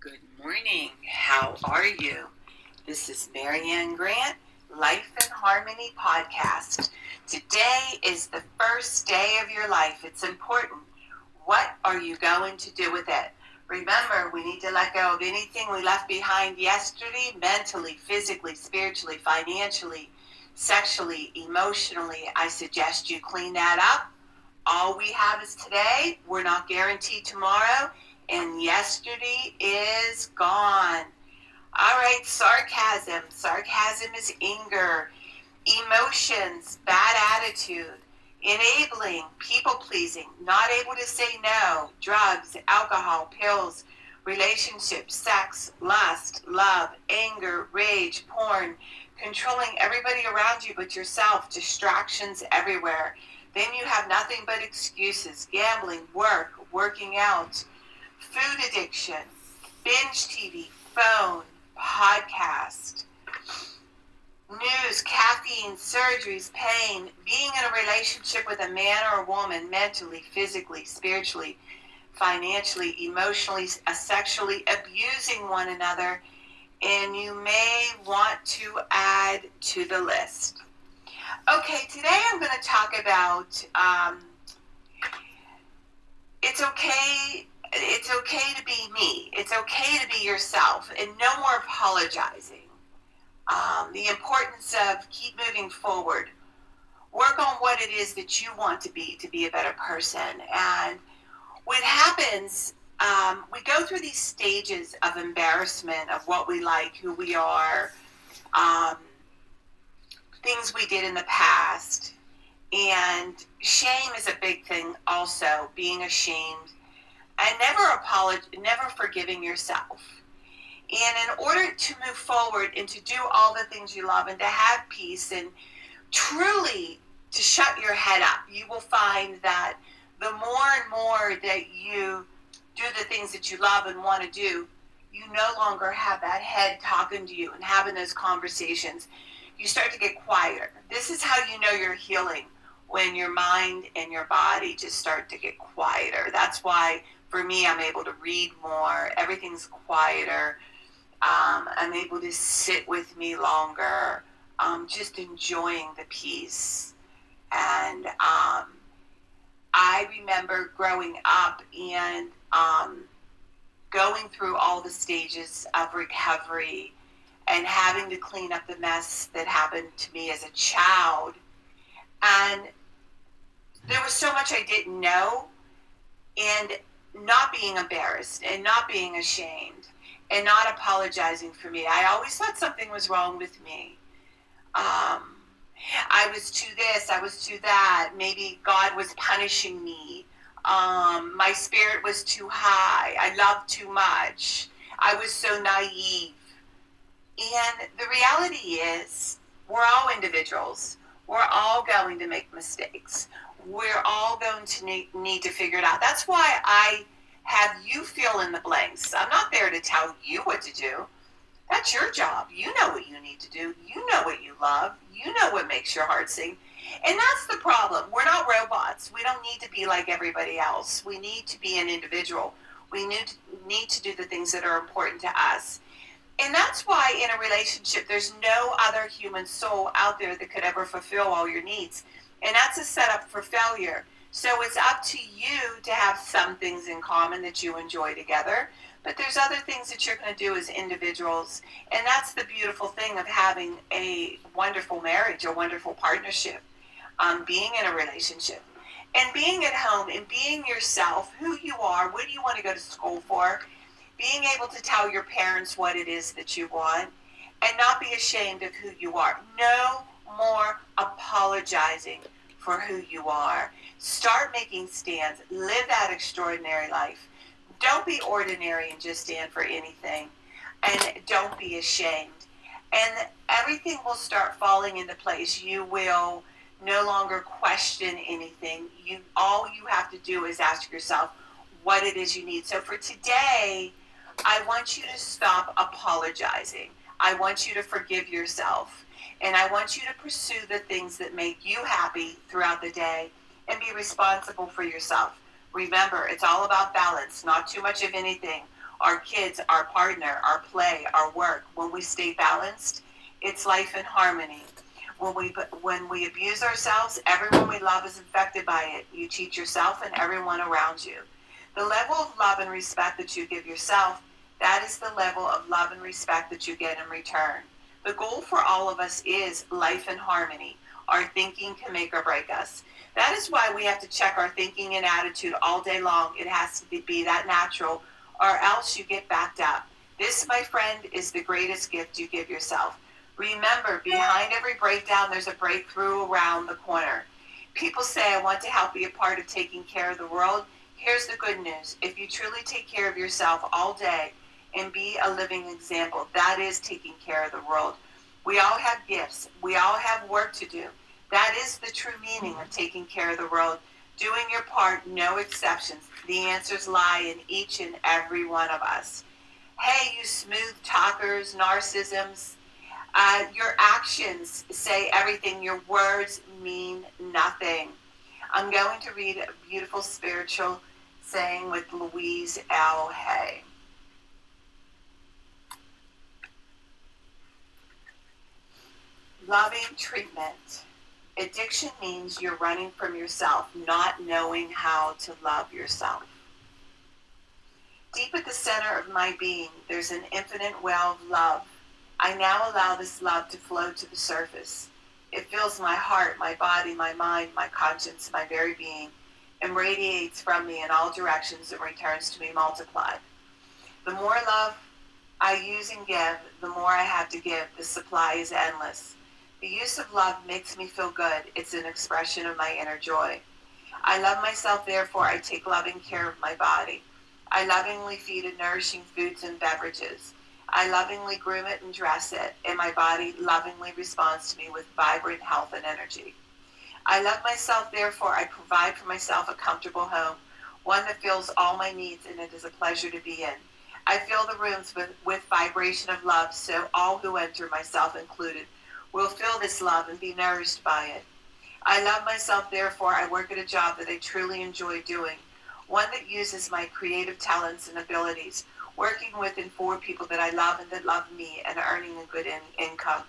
Good morning. How are you? This is Marianne Grant, Life in Harmony podcast. Today is the first day of your life. It's important. What are you going to do with it? Remember, we need to let go of anything we left behind yesterday, mentally, physically, spiritually, financially, sexually, emotionally. I suggest you clean that up. All we have is today. We're not guaranteed tomorrow. And yesterday is gone. All right, sarcasm. Sarcasm is anger. Emotions, bad attitude. Enabling, people-pleasing, not able to say no. Drugs, alcohol, pills, relationships, sex, lust, love, anger, rage, porn. Controlling everybody around you but yourself. Distractions everywhere. Then you have nothing but excuses. Gambling, work, working out. Food addiction, binge TV, phone, podcast, news, caffeine, surgeries, pain, being in a relationship with a man or a woman, mentally, physically, spiritually, financially, emotionally, sexually, abusing one another, and you may want to add to the list. Okay, today I'm going to talk about it's okay to be me. It's okay to be yourself, and no more apologizing. The importance of keep moving forward. Work on what it is that you want to be a better person. And what happens, we go through these stages of embarrassment of what we like, who we are, things we did in the past. And shame is a big thing also, being ashamed. And never forgiving yourself. And in order to move forward and to do all the things you love and to have peace and truly to shut your head up, you will find that the more and more that you do the things that you love and want to do, you no longer have that head talking to you and having those conversations. You start to get quieter. This is how you know you're healing, when your mind and your body just start to get quieter. That's why, for me, I'm able to read more. Everything's quieter. I'm able to sit with me longer, just enjoying the peace. And I remember growing up and going through all the stages of recovery and having to clean up the mess that happened to me as a child. And there was so much I didn't know, and not being embarrassed and not being ashamed and not apologizing for me. I always thought something was wrong with me. I was too this, I was too that. Maybe God was punishing me. My spirit was too high. I loved too much. I was so naive. And the reality is, we're all individuals. We're all going to make mistakes. We're all going to need to figure it out. That's why I have you fill in the blanks. I'm not there to tell you what to do. That's your job. You know what you need to do. You know what you love. You know what makes your heart sing. And that's the problem. We're not robots. We don't need to be like everybody else. We need to be an individual. We need to do the things that are important to us. And that's why in a relationship, there's no other human soul out there that could ever fulfill all your needs. And that's a setup for failure. So it's up to you to have some things in common that you enjoy together. But there's other things that you're going to do as individuals. And that's the beautiful thing of having a wonderful marriage, a wonderful partnership, being in a relationship. And being at home and being yourself, who you are, what do you want to go to school for, being able to tell your parents what it is that you want, and not be ashamed of who you are. No more apologizing for who you are. Start making stands. Live that extraordinary life. Don't be ordinary and just stand for anything. And don't be ashamed. And everything will start falling into place. You will no longer question anything. All you have to do is ask yourself what it is you need. So for today, I want you to stop apologizing. I want you to forgive yourself. And I want you to pursue the things that make you happy throughout the day and be responsible for yourself. Remember, it's all about balance, not too much of anything our kids, our partner, our play, our work. When we stay balanced, it's life in harmony. When we abuse ourselves, everyone we love is affected by it. You cheat yourself and everyone around you. The level of love and respect that you give yourself, that is the level of love and respect that you get in return. The goal for all of us is life in harmony. Our thinking can make or break us. That is why we have to check our thinking and attitude all day long. It has to be that natural, or else you get backed up. This, my friend, is the greatest gift you give yourself. Remember, behind every breakdown, there's a breakthrough around the corner. People say, I want to help be a part of taking care of the world. Here's the good news. If you truly take care of yourself all day and be a living example, that is taking care of the world. We all have gifts. We all have work to do. That is the true meaning of taking care of the world. Doing your part, no exceptions. The answers lie in each and every one of us. Hey, you smooth talkers, narcissisms, your actions say everything. Your words mean nothing. I'm going to read a beautiful spiritual saying with Louise L. Hay. Loving treatment. Addiction means you're running from yourself, not knowing how to love yourself. Deep at the center of my being, there's an infinite well of love. I now allow this love to flow to the surface. It fills my heart, my body, my mind, my conscience, my very being, and radiates from me in all directions and returns to me multiplied. The more love I use and give, the more I have to give. The supply is endless. The use of love makes me feel good. It's an expression of my inner joy. I love myself, therefore I take loving care of my body. I lovingly feed it nourishing foods and beverages. I lovingly groom it and dress it, and my body lovingly responds to me with vibrant health and energy. I love myself, therefore I provide for myself a comfortable home, one that fills all my needs, and it is a pleasure to be in. I fill the rooms with vibration of love, so all who enter, myself included, will feel this love and be nourished by it. I love myself, therefore I work at a job that I truly enjoy doing, one that uses my creative talents and abilities, working with and for people that I love and that love me, and earning a good income.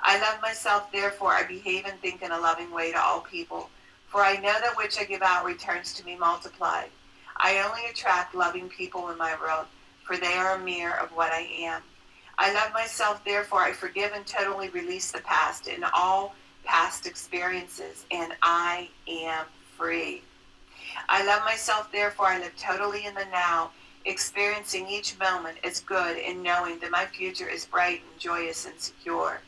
I love myself, therefore I behave and think in a loving way to all people, for I know that which I give out returns to me multiplied. I only attract loving people in my world, for they are a mirror of what I am. I love myself, therefore I forgive and totally release the past and all past experiences, and I am free. I love myself, therefore I live totally in the now, experiencing each moment as good and knowing that my future is bright and joyous and secure.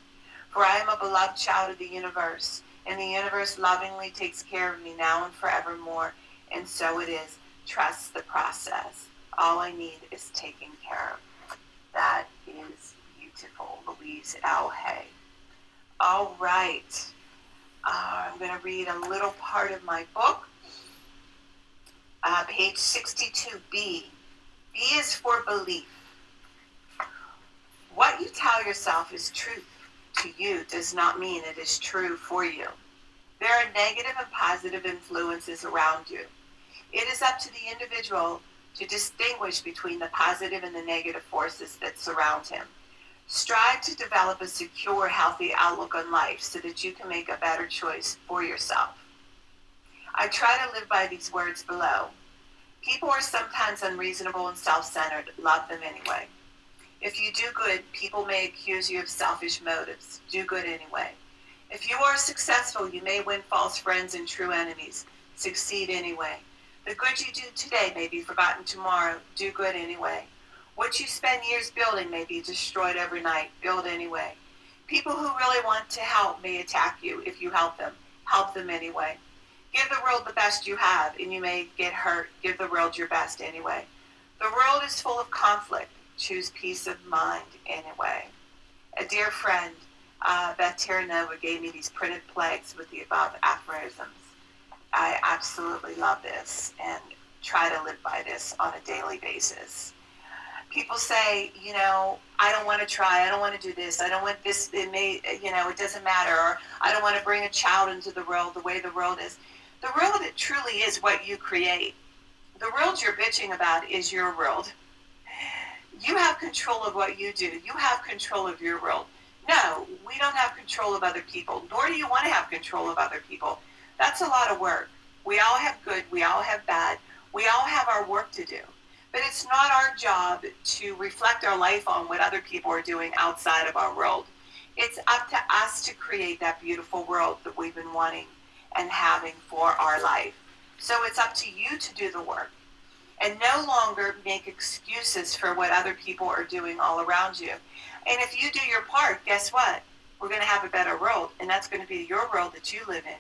For I am a beloved child of the universe, and the universe lovingly takes care of me now and forevermore, and so it is. Trust the process. All I need is taken care of. That is beautiful. Louise L. Hay. All right. I'm going to read a little part of my book. Page 62B. B is for belief. What you tell yourself is truth to you does not mean it is true for you. There are negative and positive influences around you. It is up to the individual to distinguish between the positive and the negative forces that surround him. Strive to develop a secure, healthy outlook on life so that you can make a better choice for yourself. I try to live by these words below. People are sometimes unreasonable and self-centered. Love them anyway. If you do good, people may accuse you of selfish motives. Do good anyway. If you are successful, you may win false friends and true enemies. Succeed anyway. The good you do today may be forgotten tomorrow. Do good anyway. What you spend years building may be destroyed overnight. Build anyway. People who really want to help may attack you if you help them. Help them anyway. Give the world the best you have, and you may get hurt. Give the world your best anyway. The world is full of conflict. Choose peace of mind anyway. A dear friend, Beth Terranova, gave me these printed plaques with the above aphorisms. I absolutely love this and try to live by this on a daily basis. People say, I don't want to try, I don't want to do this, I don't want this, it doesn't matter, or I don't want to bring a child into the world the way the world is. The world, it truly is what you create. The world you're bitching about is your world. You have control of what you do. You have control of your world. No, we don't have control of other people, nor do you want to have control of other people. That's a lot of work. We all have good, we all have bad, we all have our work to do. But it's not our job to reflect our life on what other people are doing outside of our world. It's up to us to create that beautiful world that we've been wanting and having for our life. So it's up to you to do the work and no longer make excuses for what other people are doing all around you. And if you do your part, guess what? We're going to have a better world, and that's going to be your world that you live in.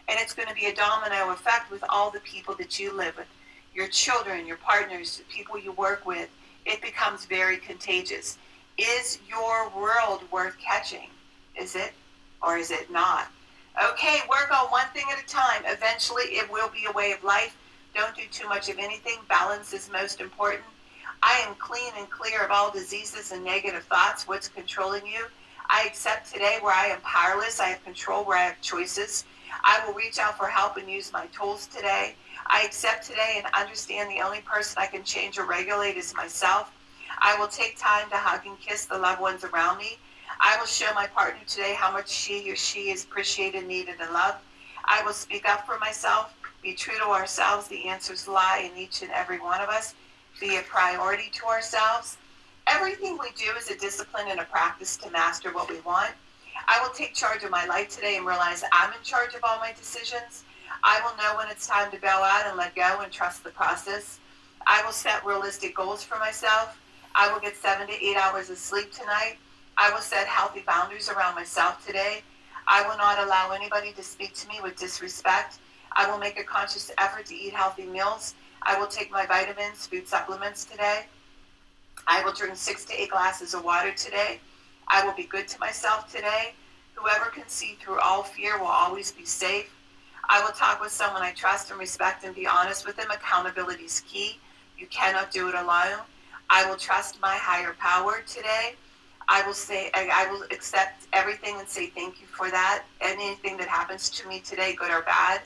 And it's going to be a domino effect with all the people that you live with, your children, your partners, people you work with. It becomes very contagious. Is your world worth catching? Is it or is it not? Okay, work on one thing at a time. Eventually, it will be a way of life. Don't do too much of anything. Balance is most important. I am clean and clear of all diseases and negative thoughts. What's controlling you? I accept today where I am powerless. I have control where I have choices. I will reach out for help and use my tools today. I accept today and understand the only person I can change or regulate is myself. I will take time to hug and kiss the loved ones around me. I will show my partner today how much he or she is appreciated, needed, and loved. I will speak up for myself. Be true to ourselves. The answers lie in each and every one of us. Be a priority to ourselves. Everything we do is a discipline and a practice to master what we want. I will take charge of my life today and realize I'm in charge of all my decisions. I will know when it's time to bail out and let go and trust the process. I will set realistic goals for myself. I will get 7 to 8 hours of sleep tonight. I will set healthy boundaries around myself today. I will not allow anybody to speak to me with disrespect. I will make a conscious effort to eat healthy meals. I will take my vitamins, food supplements today. I will drink 6 to 8 glasses of water today. I will be good to myself today. Whoever can see through all fear will always be safe. I will talk with someone I trust and respect and be honest with them. Accountability is key. You cannot do it alone. I will trust my higher power today. I will accept everything and say thank you for that. Anything that happens to me today, good or bad.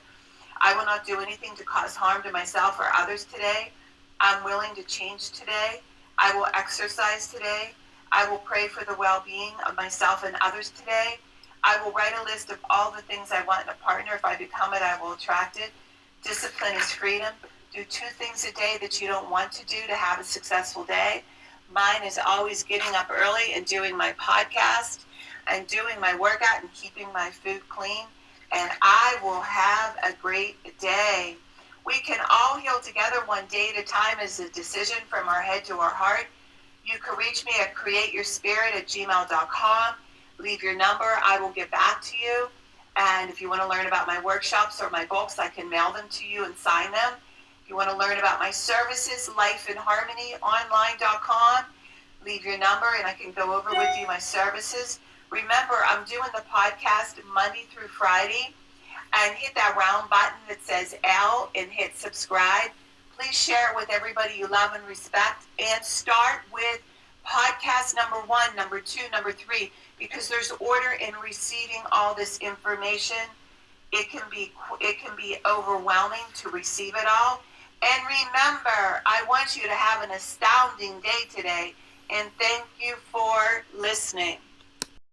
I will not do anything to cause harm to myself or others today. I'm willing to change today. I will exercise today. I will pray for the well-being of myself and others today. I will write a list of all the things I want in a partner. If I become it, I will attract it. Discipline is freedom. Do 2 things a day that you don't want to do to have a successful day. Mine is always getting up early and doing my podcast and doing my workout and keeping my food clean. And I will have a great day. We can all heal together one day at a time as a decision from our head to our heart. You can reach me at createyourspirit@gmail.com. Leave your number. I will get back to you. And if you want to learn about my workshops or my books, I can mail them to you and sign them. If you want to learn about my services, lifeinharmonyonline.com. Leave your number and I can go over with you my services. Remember, I'm doing the podcast Monday through Friday. And hit that round button that says L and hit subscribe. Please share it with everybody you love and respect. And start with podcast number 1, number 2, number 3, because there's order in receiving all this information. It can be overwhelming to receive it all. And remember, I want you to have an astounding day today. And thank you for listening.